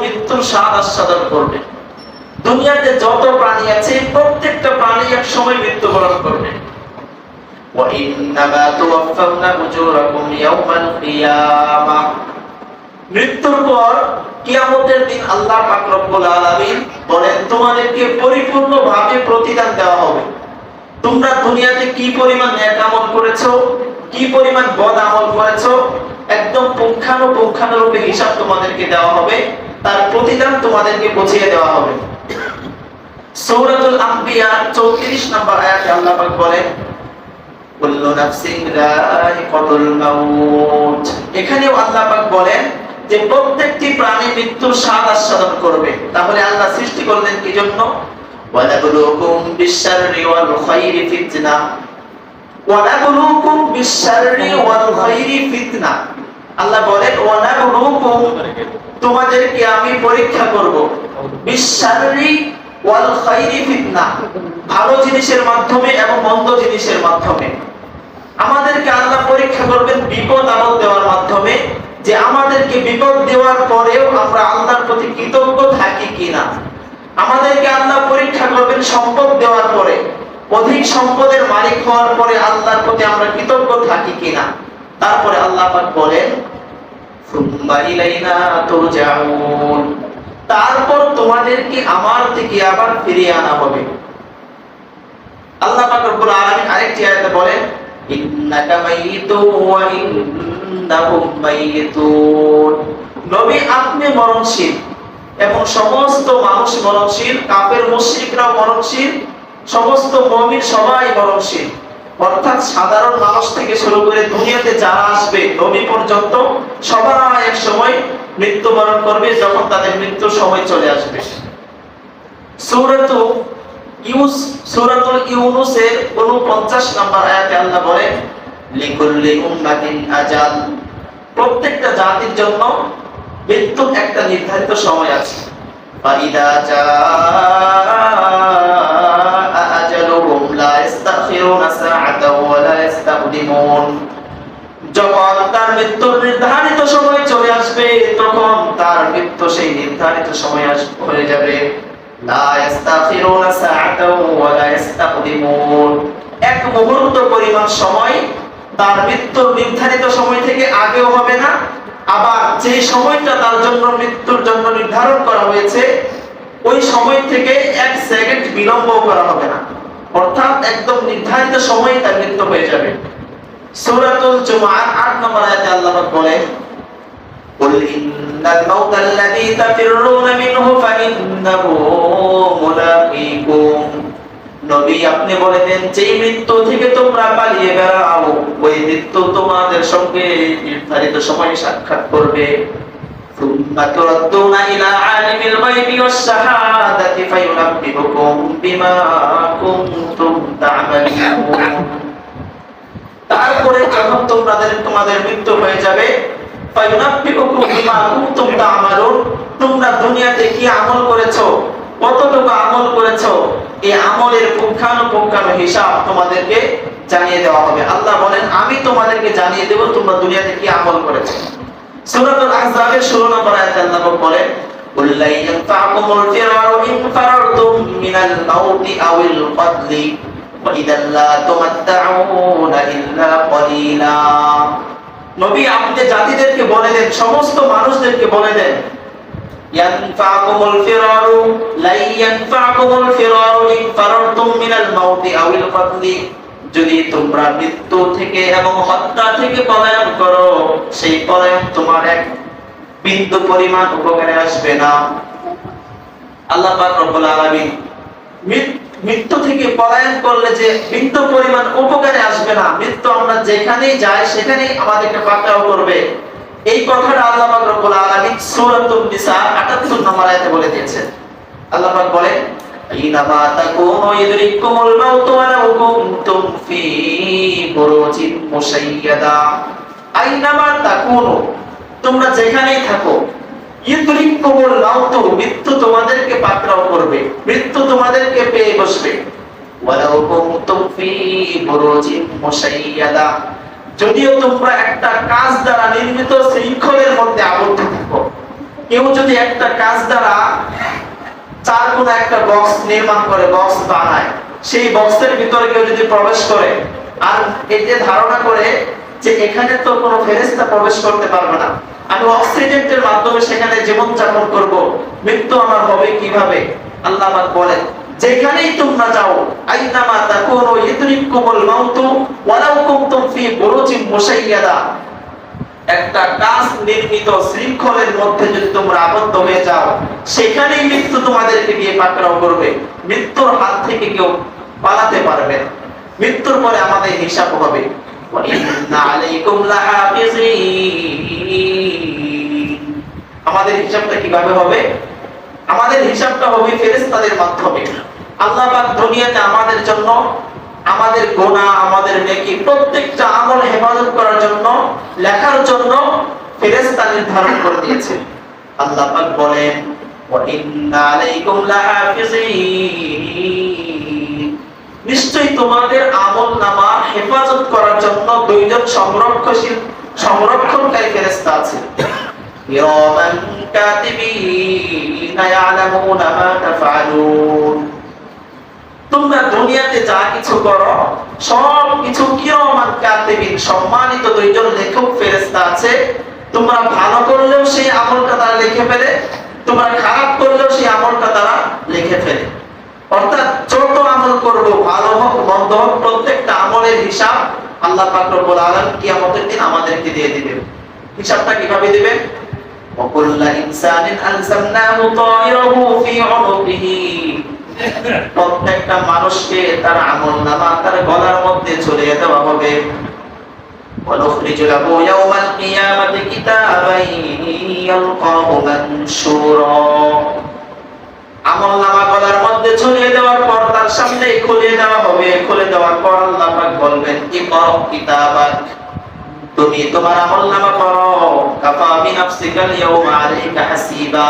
মৃত্যুর স্বাদ আস্বাদন করবে। দুনিয়াতে যত প্রাণী আছে প্রত্যেকটা প্রাণী এক সময় মৃত্যুবরণ করবে। ওয়া ইন্নামা তুওয়াফাউনা উজুরাকুম ইয়াওমাল কিয়ামাহ, মৃত্যুর পর কিয়ামতের দিন আল্লাহ পাক রব্বুল আলামিন বলেন তোমাদেরকে পরিপূর্ণভাবে প্রতিদান দেওয়া হবে। তোমরা দুনিয়াতে কি পরিমাণ নেক আমল করেছো, কি পরিমাণ বদ আমল করেছো, একদম পুঙ্খানুপুঙ্খানুরূপে হিসাব তোমাদেরকে দেওয়া হবে, তার প্রতিদান তোমাদেরকে বুঝিয়ে দেওয়া হবে। সূরাতুল আম্বিয়া 34 নম্বর আয়াতে আল্লাহ পাক বলেন কুল্লু নাফসিন যায়িকাতুল মাউত, এখানেও আল্লাহ পাক বলেন যে প্রত্যেকটি প্রাণী মৃত্যুর স্বাদ আস্বাদন করবে। তাহলে আল্লাহ সৃষ্টি করলেন কি জন্য? ওয়ালাবলুকুম বিশ-শাররি ওয়াল খায়রি ফিতনা, ওয়ালাবলুকুম বিশ-শাররি ওয়াল খায়রি ফিতনা। আল্লাহ বলেন ওয়ালাবলুকুম, তোমাদেরকে আমি পরীক্ষা করব, বিশ-শাররি ওয়াল খায়রি ফিতনা, ভালো জিনিসের মাধ্যমে এবং মন্দ জিনিসের মাধ্যমে। আমাদেরকে আল্লাহ পরীক্ষা করবেন বিপদ আমল দেওয়ার মাধ্যমে, যে আমাদেরকে বিপদ দেওয়ার পরেও আমরা আল্লাহর প্রতি কৃতজ্ঞ থাকি কিনা। আমাদেরকে আল্লাহ পরীক্ষা করবেন সম্পদ দেওয়ার পরে, অধিক সম্পদের মালিক হওয়ার পরে আল্লাহর প্রতি আমরা কৃতজ্ঞ থাকি কিনা। তারপরে আল্লাহ পাক বলেন সুম্মা ইলাইনা তুরজাউন, তারপর তোমাদেরকে আমার দিকে আবার ফিরিয়ে আনা হবে। আল্লাহ পাক রব্বুল আলামিন আরেকটি আয়াতে বলেন ইন্নাকা মাইয়িতুন ওয়া ইন্নাহুম মাইয়িতুন, নবী আপনি মরণশীল এবং সমস্ত মানুষ মরণশীল, কাফের মুশরিকরাও মরণশীল, সমস্ত মুমিন সবাই মরণশীল। অর্থাৎ সাধারণ মানুষ থেকে শুরু করে দুনিয়াতে যারা আসবে নবী পর্যন্ত সবাই এক সময় মৃত্যুবরণ করবে, যখন তাদের মৃত্যুর সময় চলে আসবে। সূরাতুল ইউনূসের 49 নম্বর আয়াতে আল্লাহ বলেন লিকুল্লি উম্মাতিন আজাল, প্রত্যেকটা জাতির জন্য মৃত্যুর একটা নির্ধারিত সময় আছে। ফাইদা জাআ আজালুহুম লা ইস্তাখিরুনা সাআতাও ওয়া লা ইস্তাকদিমুন, যখন তার মৃত্যুর নির্ধারিত সময় চলে আসবে তখন তার মৃত্যু সেই নির্ধারিত সময় হয়ে যাবে। লা ইস্তাখিরুনা সাআতাও ওয়া লা ইস্তাকদিমুন, এক মুহূর্ত পরিমাণ সময় তার মৃত্যুর নির্ধারিত সময় থেকে আগেও হবে না, আবার যে সময়টা তার জন্য মৃত্যুর জন্য নির্ধারণ করা হয়েছে ওই সময় থেকে 1 সেকেন্ড বিলম্ব করা হবে না, অর্থাৎ একদম নির্ধারিত সময়ে তার মৃত্যু হয়ে যাবে। সূরাতুল জুমআহ 8 নম্বর আয়াতে আল্লাহ বলেন কুল ইন্নাল মাউতাল্লাযী তাফিররুনা মিনহু ফাইন্নাহু মুলাকীকুম, নবী আপনি বলে দেন যে মৃত্যু থেকে তোমরা পালিয়ে বেড়াও ওই মৃত্যু তোমাদের সঙ্গে নির্ধারিত সময়ে সাক্ষাৎ করবে। সুম্মা তুরাদ্দুনা ইলা আলিমিল গায়বি ওয়াস শাহাদাতি ফায়ুনাব্বিউকুম বিমা কুনতুম তা'মালুন, তারপরে যখন তোমাদের মৃত্যু হয়ে যাবে ফায়ুনাব্বিউকুম বিমা কুনতুম তা'মালুন, তোমরা দুনিয়াতে কি আমল করেছো, কতটুকু আমল করেছো, এই আমলের পুঙ্খানুপুঙ্খানু হিসাব তোমাদেরকে জানিয়ে দেওয়া হবে। আল্লাহ বলেন আমি তোমাদেরকে জানিয়ে দেব তোমরা দুনিয়াতে কি আমল করেছো। সূরাতুল আহজাবের 16 নম্বর আয়াতে আল্লাহ বলেন কুল লা ইয়ানফাকুমুল ফিরারু ইন ফারারতুম মিনাল মাউতি আওয়াল কতলি ওয়া ইদাল লা তুমাত্তাউনা ইল্লা কলিলা, নবী আপনি জাতিদেরকে বলে দেন, সমস্ত মানুষদেরকে বলে দেন ইয়ানফাকুমুল ফিরারু লা ইয়ানফাকুমুল ফিরারু ইন ফারারতুম মিনাল মাউতি আওয়াল কতলি, যদি তোমরা মৃত্যু থেকে এবং হত্যা থেকে পলায়ন করো সেই পলায়ন তোমার এক বিন্দু পরিমাণ উপকারে আসবে না। আল্লাহ পাক রব্বুল আলামিন মৃত্যু থেকে পলায়ন করলে যে বিন্দু পরিমাণ উপকারে আসবে না, মৃত্যু আমরা যেখানেই যাই সেখানেই আমাদেরকে পাকড়াও করবে, এই কথাটা আল্লাহ পাক রব্বুল আলামিন সূরাতুন নিসা 78 নম্বর আয়াতে বলে দিয়েছেন। আল্লাহ পাক বলেন আইনামা তাকুনু ইদরিকুমুল মাউতু ওয়ালাউ কুনতুম ফি বুরুজিন মুশাইয়াদা, আইনামা তাকুনু তোমরা যেখানেই থাকো, ইদরিকুমুল মাউতু মৃত্যু তোমাদেরকে পাকড়াও করবে, মৃত্যু তোমাদেরকে পেয়ে বসবে। ওয়ালাউ কুনতুম ফি বুরুজিন মুশাইয়াদা, যদিও তোমরা একটা কাঁচ দ্বারা নির্মিত শৃঙ্খলের মধ্যে আবদ্ধ থাকো, কেউ যদি একটা কাজ দ্বারা চার কোন একটা বক্স নির্মাণ করে, বক্স বানায়, সেই বক্সের ভিতরে কেউ যদি প্রবেশ করে আর এতে ধারণা করে যে এখানে তো কোনো ফেরেশতা প্রবেশ করতে পারবে না, আমি অক্সিজেনের মাধ্যমে সেখানে জীবন যাপন করব, মৃত্যু আমার হবে কিভাবে? আল্লাহ পাক বলেন, যেখানেই তোমরা যাও, আইনামা তাকুনু ইদরিকুমুল মাউতু ওয়ালাউ কুনতুম ফি বুরুজিন মুশাইয়াদা, একটা কাঁচ নির্মিত শৃঙ্খলের মধ্যে যদি তোমরা আবদ্ধ হয়ে যাও, সেখানেই মৃত্যু তোমাদেরকে গিয়ে পাকড়াও করবে। মৃত্যুর হাত থেকে কেউ পালাতে পারবে না। মৃত্যুর পরে আমাদের হিসাব হবে। ওয়া ইন্না আলাইকুম লাহাফিজিন, আমাদের হিসাবটা কিভাবে হবে? আমাদের হিসাবটা হবে ফেরেশতাদের মাধ্যমে। আল্লাহ পাক দুনিয়াতে আমাদের জন্য আমাদের গুনাহ, আমাদের নেকি, প্রত্যেকটা আমল হেফাজত করার জন্য, লেখার জন্য ফেরেশতা নির্ধারণ করে দিয়েছে। আল্লাহ পাক বলেন, ওয়া ইন্না আলাইকুম লাহাফিজিন, নিশ্চয়ই তোমাদের আমলনামা হেফাজত করার জন্য দুইজন সংরক্ষণকারী ফেরেশতা আছে। কিরামান কাতিবিন ইয়ালামুনা মা তাফআলুন, তোমরা দুনিয়াতে যা কিছু করো সব কিছু কিরামান কাতিবিন, সম্মানিত দুইজন লেখক ফেরেশতা আছে। তোমরা ভালো করলেও সেই আমলটা তারা লিখে ফেলে, তোমরা খারাপ করলেও সেই আমলটা তারা লিখে ফেলে। অর্থাৎ যত আমল করব, ভালো হোক মন্দ হোক, প্রত্যেকটা আমলের হিসাব আল্লাহ পাক রব্বুল আলামিন কিয়ামতের দিন আমাদেরকে দিয়ে দিবেন। হিসাবটা কিভাবে দিবেন? ওয়াকুল্লু ইনসানিন আলজামনাহু তায়রাহু ফি উনুকিহি, প্রত্যেকটা মানুষকে তার আমলনামা তার গলার মধ্যে ঝুলিয়ে দেওয়া হবে। ওয়ানুখরিজু লাহু ইয়াওমাল কিয়ামাতি কিতাবান ইয়ালকাহু মানশুরা, আমলনামা গলার মধ্যে ঝুলিয়ে দেওয়ার পর তার সামনে খুলে দেওয়া হবে। খুলে দেওয়ার পর আল্লাহ পাক বলবেন, ইকরা কিতাবাক, তুমি তোমার আমলনামা পড়ো। কাফা বিনাফসিকাল ইয়াওমা আলাইকা হাসিবা,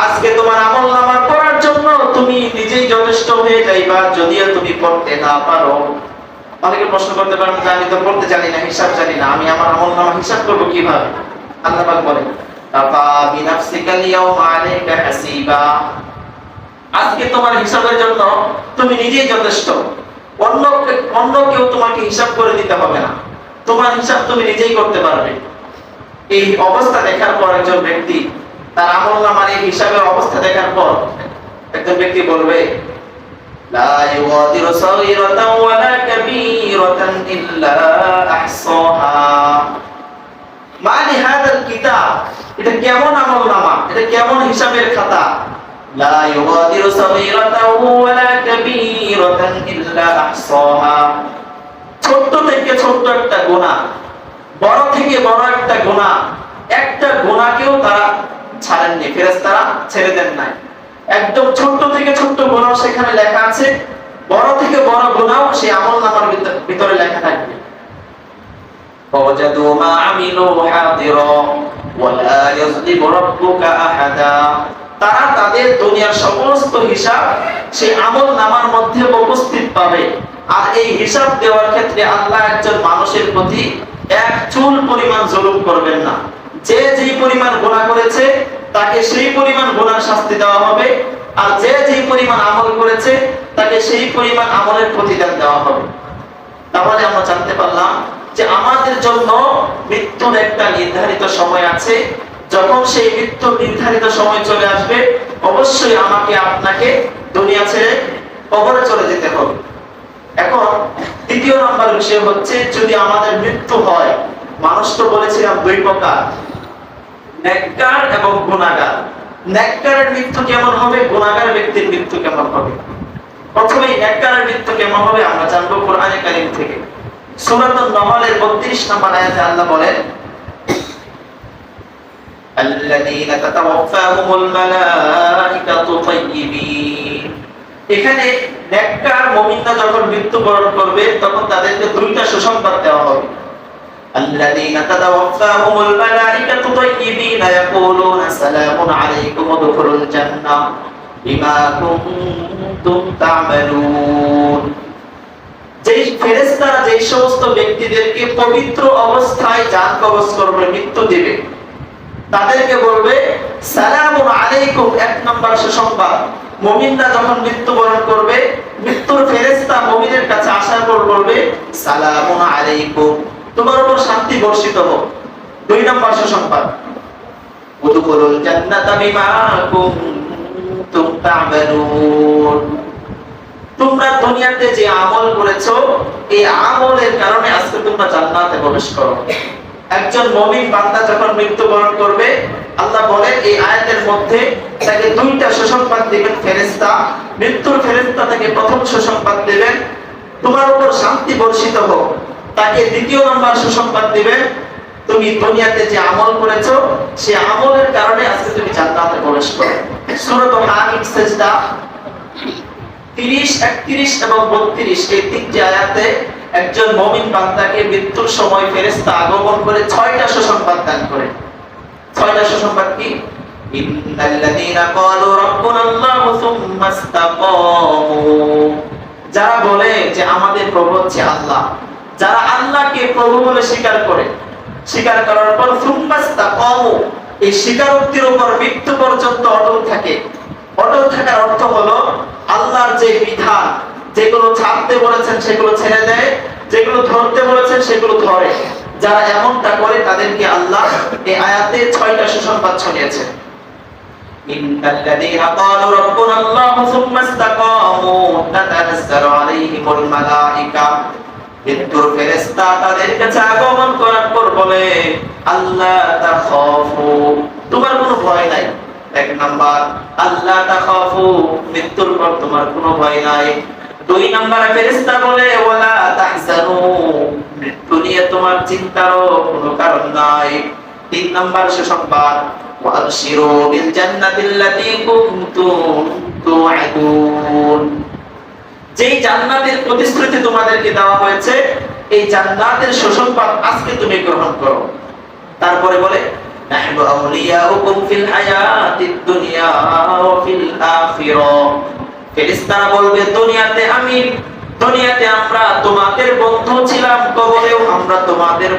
আজকে তোমার আমলনামা পড়ার জন্য তুমি নিজেই যথেষ্ট হয়ে যাইবা, যদিও তুমি পড়তে না পারো। অনেকে প্রশ্ন করতে পারেন যে আমি তো পড়তে জানি না, হিসাব জানি না, আমি আমার আমলনামা হিসাব করব কিভাবে? আল্লাহ পাক বলেন, কাফা বিনাফসিকাল ইয়াওমা আলাইকা হাসিবা, আজকে তোমার হিসাবের জন্য তুমি নিজেই যথেষ্ট, অন্য কেউ তোমাকে হিসাব করে দিতে হবে না, তোমার হিসাব তুমি নিজেই করতে পারবে। এই অবস্থা দেখার পর একজন ব্যক্তি তার আমলনামার এই হিসাবের অবস্থা দেখার পর একজন ব্যক্তি বলবে, লা ইউগাদিরু সাগীরাতান ওয়ালা কাবীরাতান ইল্লা আহসাহা, মানে হাদাল কিতাব, এটা কেমন আমলনামা, এটা কেমন হিসাবের খাতা? লা ইউগাদিরু সাগীরাতান ওয়ালা কাবীরাতান ইল্লা আহসাহা, ছোট থেকে ছোট একটা গুনাহ, বড় থেকে বড় একটা গুনাহ, একটা গুনাহকেও তারা ছাড়েননি, ফেরেশতারা ছেড়ে দেন নাই। একদম ছোট থেকে ছোট গুনাহ সেখানে লেখা আছে, বড় থেকে বড় গুনাহ সেই আমলনামার ভিতরে লেখা থাকবে। ওয়াজাদু মা আমিলু হাদিরা ওয়ালা ইয়াযলিমু রাব্বুকা আহাদা, তারা তাদের দুনিয়ার সমস্ত হিসাব সেই আমলনামার মধ্যে উপস্থিত পাবে। আর এই হিসাব দেওয়ার ক্ষেত্রে আল্লাহ একজন মানুষের প্রতি এক চুল পরিমাণ জুলুম করবেন না। যে যেই পরিমাণ গুনাহ করেছে তাকে সেই পরিমাণ গুনার শাস্তি দেওয়া হবে, আর যে যেই পরিমাণ আমল করেছে তাকে সেই পরিমাণ আমলের প্রতিদান দেওয়া হবে। তাহলে আমরা জানতে পারলাম যে আমাদের জন্য মৃত্যুর একটা নির্ধারিত সময় আছে। যখন সেই মৃত্যুর নির্ধারিত সময় চলে আসবে, অবশ্যই আমাকে আপনাকে দুনিয়া ছেড়ে কবরে চলে যেতে হবে। এখন দ্বিতীয় নম্বর বিষয় হচ্ছে, যদি আমাদের মৃত্যু হয়, মানুষ তো বলেছিলাম দুই প্রকার, নেককার এবং গুনাহগার। নেককারের মৃত্যু কেমন হবে, গুনাহগার ব্যক্তির মৃত্যু কেমন হবে? প্রথমে নেককারের মৃত্যু কেমন হবে আমরা জানবো কোরআনে কারীম থেকে। সূরাতুন নাহলের 32 নম্বর আয়াতে আল্লাহ বলেন, আল্লাযীনা তাতাওয়াফাহুমুল মালাঈকাতু তাইয়্যিবিন, এখানে নেককার মুমিনরা যখন মৃত্যুবরণ করবে তখন তাদেরকে দুইটা সুসংবাদ দেওয়া হবে। الذين تتوفاهم الملائكة طيبين يقولون سلام عليكم ادخلوا الجنة بما كنتم تعملون, যে ফেরেশতারা যে সমস্ত ব্যক্তিদেরকে পবিত্র অবস্থায় জান কবজ করবে, মৃত্যু দিবে, তাদেরকে বলবে সালামুন আলাইকুম। এক নাম্বার সুসংবাদ, মুমিনরা যখন মৃত্যুবরণ করবে, মৃত্যুর ফেরেশতা মুমিনের কাছে আসার পর বলবে সালামুন আলাইকুম, তোমার উপর শান্তি বর্ষিত হোক। দুই নাম্বার সুসংবাদ, উদখুলুল জান্নাতা বিমা কুনতুম তা'মালুন, তোমরা দুনিয়াতে যে আমল করেছো এই আমলের কারণে আজকে তোমরা জান্নাতে প্রবেশ করো। একজন মুমিন বান্দা যখন মৃত্যুবরণ করবে, আল্লাহ বলেন এই আয়াতের মধ্যে তাকে দুইটা সুসংবাদ দিবেন ফেরেশতা। মৃত্যুর ফেরেশতা তাকে প্রথম সুসংবাদ দিবেন তোমার উপর শান্তি বর্ষিত হোক। তাকে দ্বিতীয় নম্বর সুসংবাদ দিবেন তুমি দুনিয়াতে যে আমল করেছো সেই আমলের কারণে আজকে তুমি জান্নাতে প্রবেশ করো। সূরা হামিদ সিজদা 30, 31 এবং 32 এই তিনটি আয়াতে একজন মুমিন বান্দাকে মৃত্যুর সময় ফেরেশতা আগমন করে 6টা সুসংবাদ দান করে। 6টা সুসংবাদ কি? ইন্নাল্লাযীনা ক্বালু রাব্বুনাল্লাহু সুম্মা ইসতাকামু, যারা বলে যে আমাদের প্রভু হচ্ছে আল্লাহ, যারা আল্লাহকে প্রভু বলে স্বীকার করে, স্বীকার করার পর সুম্মা ইসতাকামু, এই স্বীকারোক্তির উপর মৃত্যু পর্যন্ত অটল থাকে। অটল থাকার অর্থ হলো আল্লাহর যে বিধান, যেগুলো ছাড়তে বলেছেন সেগুলো ছেড়ে দেয়, যেগুলো ধরতে বলেছেন সেগুলো ধরে। যারা এমনটা করে তাদেরকে আল্লাহ এই আয়াতে 6টা সুসংবাদ শুনিয়েছেন। ইন্নাল্লাযীনা ক্বালু রাব্বুনাল্লাহু সুম্মা ইসতাকামু তাতানাজ্জালু আলাইহিমুল মালায়েকা, মৃত্যুর ফেরেশতা তাদের কাছে আগমন করার পর বলে আল্লাহ তাখাফু, তোমার কোনো ভয় নাই। এক নাম্বার আল্লাহ তাখাফু, মৃত্যুর পর তোমার কোনো ভয় নাই। দুই নাম্বারে ফেরেশতা বলে ওয়ালা তাহজানু, মৃত্যু নিয়ে তোমার চিন্তারও কোনো কারণ নাই। তিন নাম্বার সুসংবাদ ওয়াবশিরু বিল জান্নাতিল্লাতী কুনতুম তুআদুন, যেই জান্নাতের প্রতিশ্রুতি তোমাদেরকে দেওয়া হয়েছে এই জান্নাতের সুসংবাদ আজকে তুমি গ্রহণ করো। তারপরে বলে নাহনু আউলিয়াউকুম ফিল হায়াতিদ দুনিয়া ওয়া ফিল আখিরাহ, ফেরেশতারা বলবে দুনিয়াতে আমরা তোমাদের বন্ধু ছিলাম, কবরেও আমরা তোমাদের